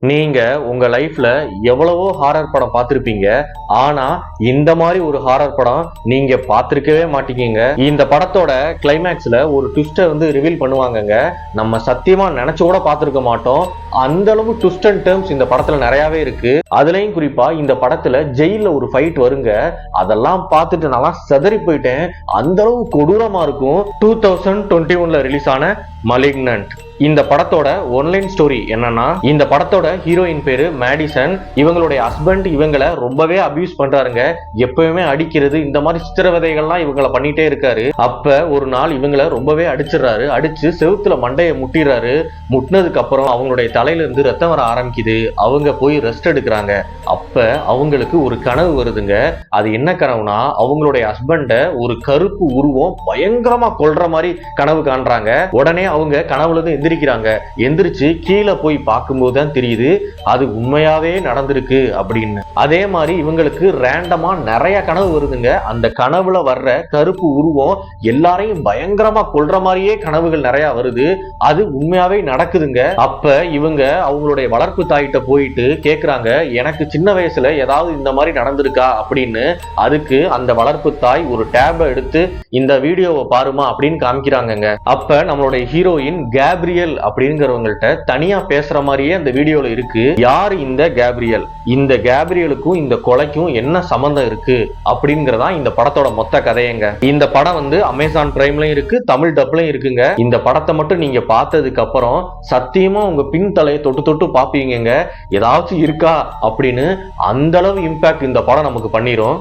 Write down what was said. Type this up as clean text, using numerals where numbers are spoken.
நீங்க உங்க லைஃப்ல எவ்வளவோ ஹாரர் படம் பார்த்திருப்பீங்க. ஆனா இந்த மாதிரி ஒரு ஹாரர் படம் நீங்க பார்த்திருக்கவே மாட்டீங்க. இந்த படத்தோட கிளைமேக்ஸ்ல ஒரு ட்விஸ்ட ரிவீல் பண்ணுவாங்கங்க. நம்ம சத்தியமா நினைச்சு கூட பார்த்திருக்க மாட்டோம். அந்த அளவு ட்விஸ்ட் அண்ட் டர்ம்ஸ் இந்த படத்துல நிறையவே இருக்கு. அதுலயும் குறிப்பா இந்த படத்துல ஜெயில ஒரு ஃபைட் வருங்க. அதெல்லாம் பார்த்துட்டு நல்லா செதறி போயிட்டேன். அந்த அளவு கொடூரமா இருக்கும். 2021ல ரிலீஸ் ஆன மலிக்னன்ட். இந்த படத்தோட ஒன்லைன் ஸ்டோரி என்னன்னா, இந்த படத்தோட ஹீரோயின் பேரு மேடிசன். இவங்களுடைய ஹஸ்பண்ட் இவங்களை ரொம்பவே அபியூஸ் பண்றாருங்க. எப்பவுமே அடிக்கிறது, இந்த மாதிரி சித்திரவதைகள்லாம் இவங்களை பண்ணிட்டே இருக்காரு. அப்ப ஒரு நாள் இவங்களை ரொம்பவே அடிச்சிடறாரு. அடிச்சு செவுத்துல மண்டையை முட்டிடுறாரு. முட்டினதுக்கு அப்புறம் அவங்களுடைய தலையில இருந்து ரத்தம் வர ஆரம்பிக்குது. அவங்க போய் ரெஸ்ட் எடுக்கிறாங்க. அப்ப அவங்களுக்கு ஒரு கனவு வருதுங்க. அது என்ன கனவுனா, அவங்களுடைய ஹஸ்பண்ட ஒரு கருப்பு உருவம் பயங்கரமா கொல்ற மாதிரி கனவு காண்றாங்க. உடனே அவங்க கனவுல இருந்து எந்திரிக்கிறாங்க. எந்திரிச்சு கீழே போய் பார்க்கும்போது தான் தெரியுது அது உண்மையாவே நடந்திருக்கு அப்படின்னு. அதே மாதிரி இவங்களுக்கு ரேண்டமா நிறைய கனவு வருதுங்க. அந்த கனவுல வர்ற கருப்பு உருவம் எல்லாரையும் பயங்கரமா கொல்ற மாதிரியே கனவுகள் நிறைய வருது. அது உண்மையாவே நடக்குதுங்க. அப்ப இவங்க அவங்களுடைய வளர்ப்பு தாயிட்ட போயிட்டு கேக்குறாங்க, எனக்கு சின்ன வயசுல ஏதாவது இந்த மாதிரி நடந்திருக்கா அப்படின்னு. அதுக்கு அந்த வளர்ப்பு தாய் ஒரு டேபை எடுத்து இந்த வீடியோவை பாருமா அப்படின்னு காமிக்கிறாங்க. அப்ப நம்மளுடைய ஹீரோயின் கேப்ரியல் அப்படிங்கிறவங்கள்ட்ட தனியா பேசுற மாதிரியே அந்த வீடியோல இருக்கு. யார் இந்த கேப்ரியல்? இந்த கேப்ரியலுக்கும் இந்த கொலைக்கும் என்ன சம்பந்தம் இருக்கு அப்படிங்கறதா இந்த படத்தோட மொத்த கதையங்க. இந்த படம் அமேசான் பிரைம்லயும் இருக்கு, தமிழ் டப்லயும் இருக்குங்க. இந்த படத்தை மட்டும் நீங்க பார்த்ததுக்கு அப்புறம் சத்தியமா உங்க பின் தலையை தொட்டு தொட்டு பாப்பீங்க. ஏதாச்சும் இருக்கா அப்படின்னு அந்த அளவு இம்பாக்ட் இந்த படம் நமக்கு பண்ணிரும்.